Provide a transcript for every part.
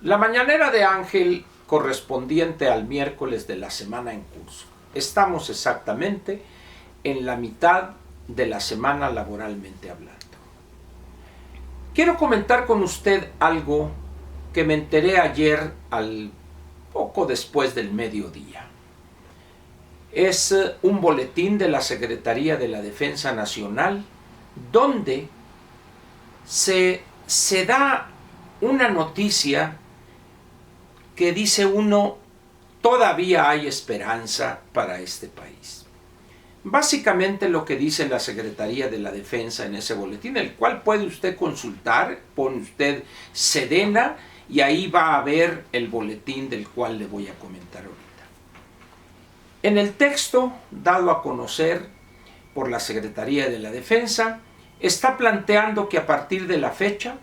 La mañanera de Ángel correspondiente al miércoles de la semana en curso. Estamos exactamente en la mitad de la semana laboralmente hablando. Quiero comentar con usted algo que me enteré ayer al poco después del mediodía. Es un boletín de la Secretaría de la Defensa Nacional donde se da una noticia que dice uno, todavía hay esperanza para este país. Básicamente lo que dice la Secretaría de la Defensa en ese boletín, el cual puede usted consultar, pone usted Sedena y ahí va a ver el boletín del cual le voy a comentar ahorita. En el texto dado a conocer por la Secretaría de la Defensa, está planteando que a partir de la fecha,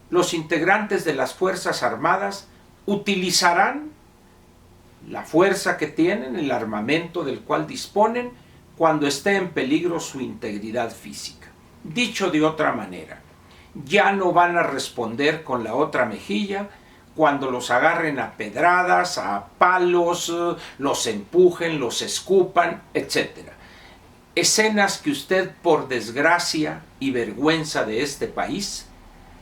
los integrantes de las Fuerzas Armadas utilizarán la fuerza que tienen, el armamento del cual disponen, cuando esté en peligro su integridad física. Dicho de otra manera, ya no van a responder con la otra mejilla cuando los agarren a pedradas, a palos, los empujen, los escupan, etc. Escenas que usted, por desgracia y vergüenza de este país,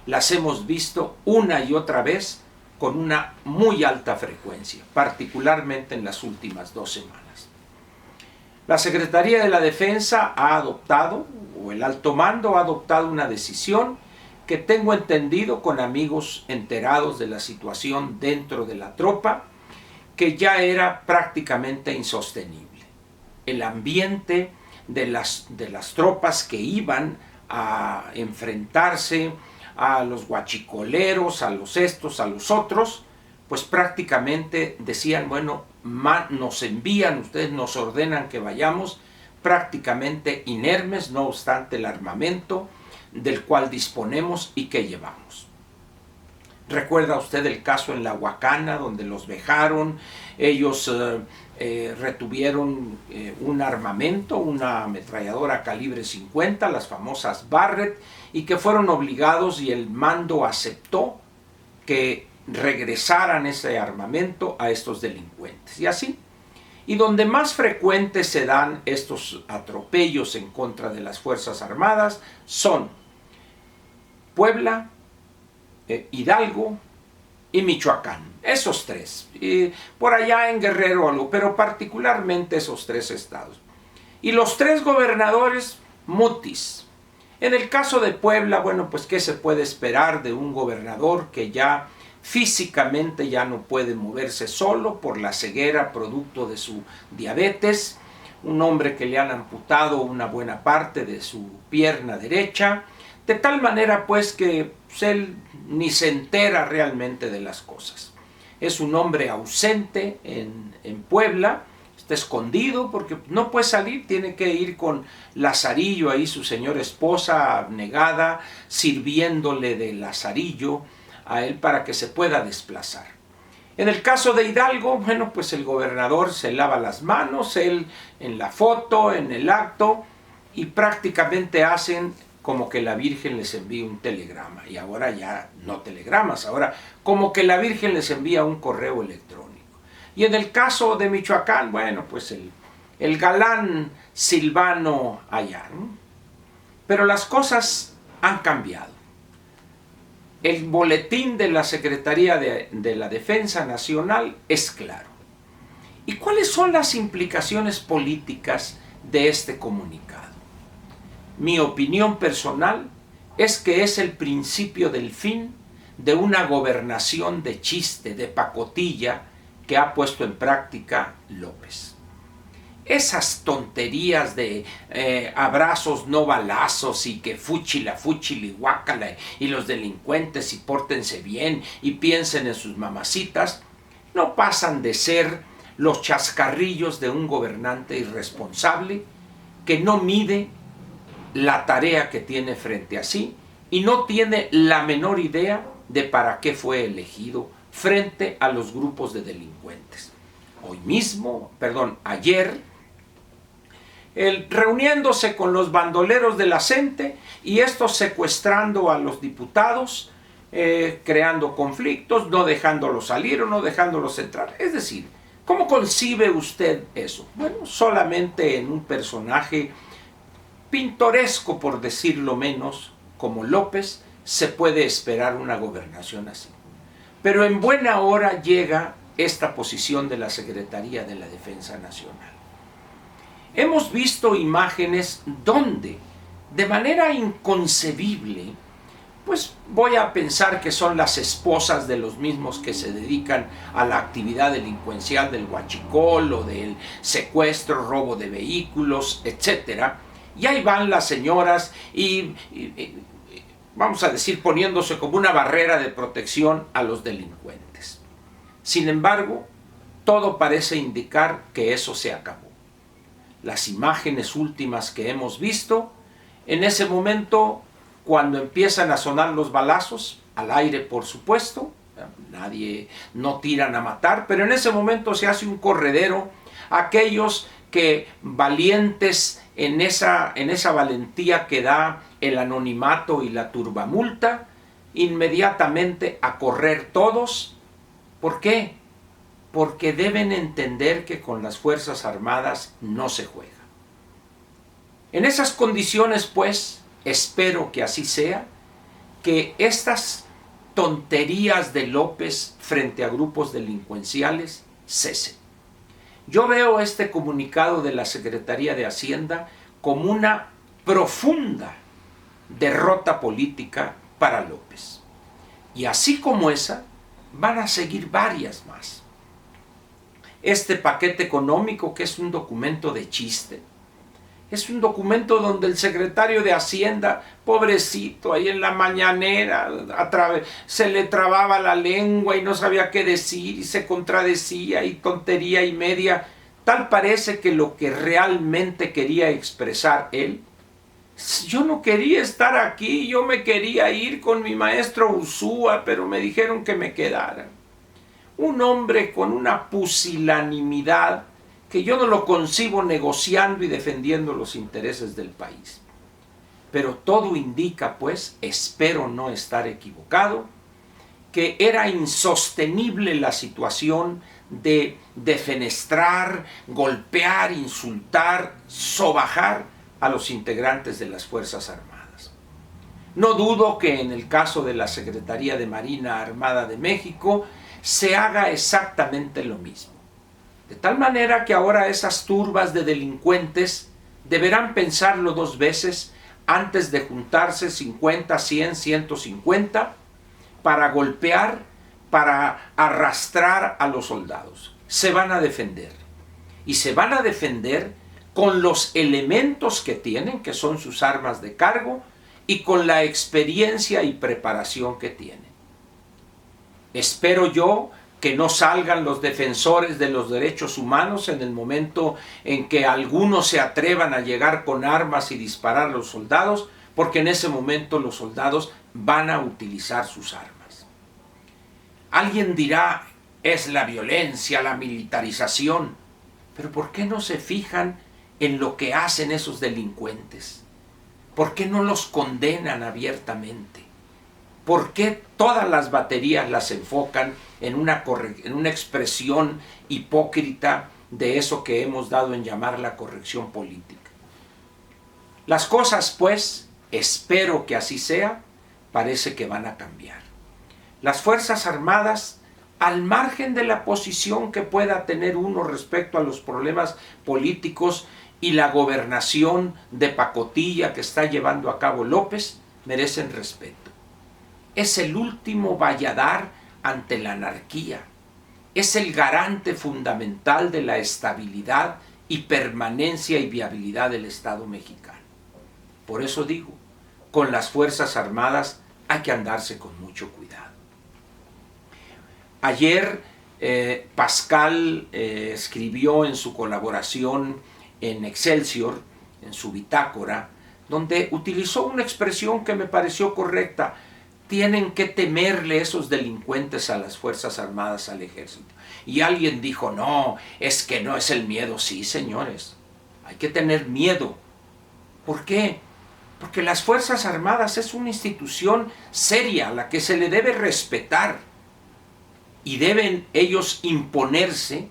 las hemos visto una y otra vez con una muy alta frecuencia, particularmente en las últimas 2 semanas. La Secretaría de la Defensa ha adoptado, o el alto mando ha adoptado una decisión que tengo entendido con amigos enterados de la situación dentro de la tropa, que ya era prácticamente insostenible. El ambiente de las tropas que iban a enfrentarse a los guachicoleros, a los estos, a los otros, pues prácticamente decían, bueno, nos envían, ustedes nos ordenan que vayamos prácticamente inermes, no obstante el armamento del cual disponemos y que llevamos. ¿Recuerda usted el caso en La Huacana, donde los vejaron? Ellos retuvieron un armamento, una ametralladora calibre 50, las famosas Barrett, y que fueron obligados, y el mando aceptó que regresaran ese armamento a estos delincuentes. Y así, y donde más frecuentes se dan estos atropellos en contra de las Fuerzas Armadas son Puebla, Hidalgo y Michoacán. Esos 3. Y por allá en Guerrero algo, pero particularmente esos 3 estados. Y los 3 gobernadores mutis. En el caso de Puebla, bueno, pues ¿qué se puede esperar de un gobernador que ya físicamente ya no puede moverse solo por la ceguera producto de su diabetes? Un hombre que le han amputado una buena parte de su pierna derecha, de tal manera pues que él ni se entera realmente de las cosas. Es un hombre ausente en Puebla, está escondido porque no puede salir, tiene que ir con Lazarillo ahí, su señora esposa abnegada, sirviéndole de Lazarillo a él para que se pueda desplazar. En el caso de Hidalgo, bueno, pues el gobernador se lava las manos, él en la foto, en el acto, y prácticamente hacen como que la Virgen les envía un telegrama, y ahora ya no telegramas, ahora como que la Virgen les envía un correo electrónico. Y en el caso de Michoacán, bueno, pues el galán Silvano allá, ¿no? Pero las cosas han cambiado. El boletín de la Secretaría de la Defensa Nacional es claro. ¿Y cuáles son las implicaciones políticas de este comunicado? Mi opinión personal es que es el principio del fin de una gobernación de chiste, de pacotilla, que ha puesto en práctica López. Esas tonterías de abrazos no balazos y que fúchila y guácala y los delincuentes y pórtense bien y piensen en sus mamacitas, no pasan de ser los chascarrillos de un gobernante irresponsable que no mide la tarea que tiene frente a sí y no tiene la menor idea de para qué fue elegido frente a los grupos de delincuentes. Ayer, reuniéndose con los bandoleros de la CENTE y estos secuestrando a los diputados, creando conflictos, no dejándolos salir o no dejándolos entrar. Es decir, ¿cómo concibe usted eso? Bueno, solamente en un personaje pintoresco, por decirlo menos, como López, se puede esperar una gobernación así. Pero en buena hora llega esta posición de la Secretaría de la Defensa Nacional. Hemos visto imágenes donde, de manera inconcebible, pues voy a pensar que son las esposas de los mismos que se dedican a la actividad delincuencial del huachicol o del secuestro, robo de vehículos, etc. Y ahí van las señoras y vamos a decir, poniéndose como una barrera de protección a los delincuentes. Sin embargo, todo parece indicar que eso se acabó. Las imágenes últimas que hemos visto, en ese momento, cuando empiezan a sonar los balazos, al aire por supuesto, nadie, no tiran a matar, pero en ese momento se hace un corredero. Aquellos que valientes en esa valentía que da el anonimato y la turbamulta, inmediatamente a correr todos. ¿Por qué? Porque deben entender que con las Fuerzas Armadas no se juega. En esas condiciones, pues, espero que así sea, que estas tonterías de López frente a grupos delincuenciales cesen. Yo veo este comunicado de la Secretaría de Hacienda como una profunda derrota política para López. Y así como esa, van a seguir varias más. Este paquete económico, que es un documento de chiste, es un documento donde el secretario de Hacienda, pobrecito, ahí en la mañanera, se le trababa la lengua y no sabía qué decir y se contradecía y tontería y media. Tal parece que lo que realmente quería expresar él: yo no quería estar aquí, yo me quería ir con mi maestro Ursúa, pero me dijeron que me quedara. Un hombre con una pusilanimidad que yo no lo concibo negociando y defendiendo los intereses del país. Pero todo indica, pues, espero no estar equivocado, que era insostenible la situación de defenestrar, golpear, insultar, sobajar a los integrantes de las Fuerzas Armadas. No dudo que en el caso de la Secretaría de Marina Armada de México se haga exactamente lo mismo. De tal manera que ahora esas turbas de delincuentes deberán pensarlo dos veces antes de juntarse 50, 100, 150 para golpear, para arrastrar a los soldados. Se van a defender. Y se van a defender con los elementos que tienen, que son sus armas de cargo, y con la experiencia y preparación que tienen. Espero yo que no salgan los defensores de los derechos humanos en el momento en que algunos se atrevan a llegar con armas y disparar a los soldados, porque en ese momento los soldados van a utilizar sus armas. Alguien dirá, es la violencia, la militarización, pero ¿por qué no se fijan en lo que hacen esos delincuentes? ¿Por qué no los condenan abiertamente? ¿Por qué todas las baterías las enfocan en una expresión hipócrita de eso que hemos dado en llamar la corrección política? Las cosas, pues, espero que así sea, parece que van a cambiar. Las Fuerzas Armadas, al margen de la posición que pueda tener uno respecto a los problemas políticos y la gobernación de pacotilla que está llevando a cabo López, merecen respeto. Es el último valladar ante la anarquía. Es el garante fundamental de la estabilidad y permanencia y viabilidad del Estado mexicano. Por eso digo, con las Fuerzas Armadas hay que andarse con mucho cuidado. Ayer Pascal escribió en su colaboración en Excelsior, en su bitácora, donde utilizó una expresión que me pareció correcta: tienen que temerle esos delincuentes a las Fuerzas Armadas, al Ejército. Y alguien dijo, no, es que no es el miedo. Sí, señores, hay que tener miedo. ¿Por qué? Porque las Fuerzas Armadas es una institución seria a la que se le debe respetar y deben ellos imponerse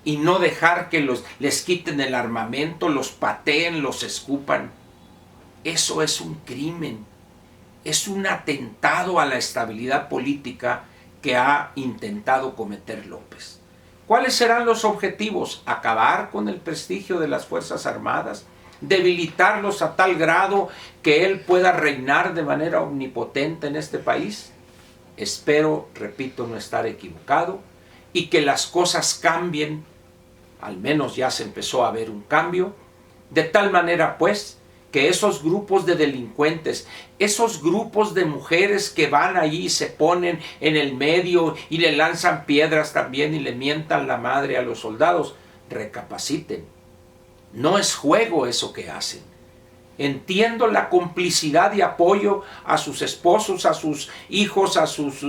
y no dejar que les quiten el armamento, los pateen, los escupan. Eso es un crimen, es un atentado a la estabilidad política que ha intentado cometer López. ¿Cuáles serán los objetivos? Acabar con el prestigio de las Fuerzas Armadas, debilitarlos a tal grado que él pueda reinar de manera omnipotente en este país. Espero, repito, no estar equivocado y que las cosas cambien. Al menos ya se empezó a ver un cambio, de tal manera pues que esos grupos de delincuentes, esos grupos de mujeres que van allí y se ponen en el medio y le lanzan piedras también y le mientan la madre a los soldados, recapaciten. No es juego eso que hacen. Entiendo la complicidad y apoyo a sus esposos, a sus hijos, a sus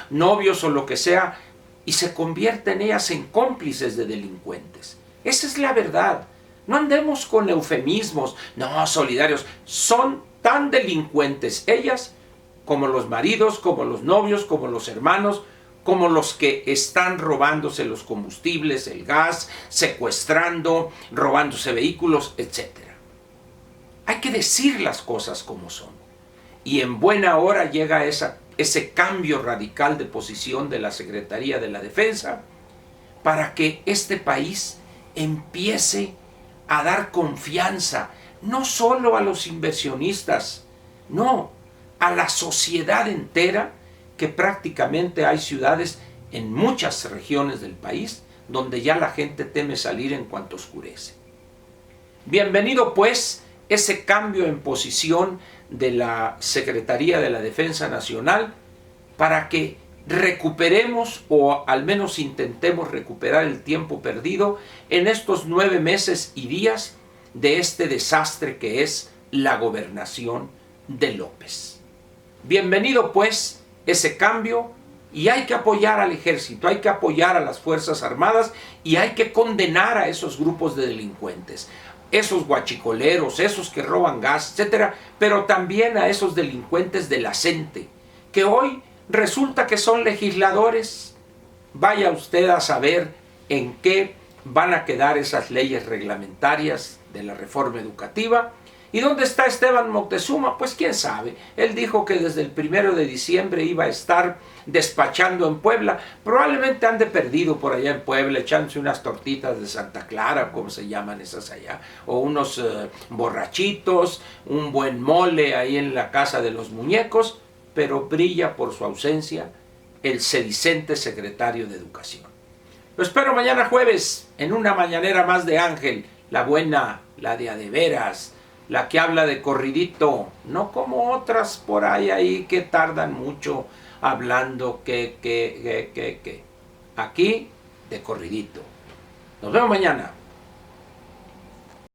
novios o lo que sea, y se convierten ellas en cómplices de delincuentes. Esa es la verdad. No andemos con eufemismos, no, solidarios. Son tan delincuentes ellas como los maridos, como los novios, como los hermanos, como los que están robándose los combustibles, el gas, secuestrando, robándose vehículos, etc. Hay que decir las cosas como son. Y en buena hora llega ese cambio radical de posición de la Secretaría de la Defensa para que este país empiece a dar confianza, no solo a los inversionistas, no, a la sociedad entera, que prácticamente hay ciudades en muchas regiones del país donde ya la gente teme salir en cuanto oscurece. Bienvenido pues ese cambio en posición de la Secretaría de la Defensa Nacional para que recuperemos o al menos intentemos recuperar el tiempo perdido en estos 9 meses y días de este desastre que es la gobernación de López. Bienvenido pues ese cambio, y hay que apoyar al ejército, hay que apoyar a las Fuerzas Armadas y hay que condenar a esos grupos de delincuentes, esos guachicoleros, esos que roban gas, etc., pero también a esos delincuentes de la CENTE, que hoy resulta que son legisladores. Vaya usted a saber en qué van a quedar esas leyes reglamentarias de la reforma educativa. ¿Y dónde está Esteban Moctezuma? Pues quién sabe. Él dijo que desde el 1 de diciembre iba a estar despachando en Puebla. Probablemente ande perdido por allá en Puebla, echándose unas tortitas de Santa Clara, como se llaman esas allá, o unos borrachitos, un buen mole ahí en la casa de los muñecos, pero brilla por su ausencia el sedicente secretario de Educación. Lo espero mañana jueves en una mañanera más de Ángel, la buena, la de a de veras, la que habla de corridito, no como otras por ahí que tardan mucho hablando que. Aquí, de corridito. Nos vemos mañana.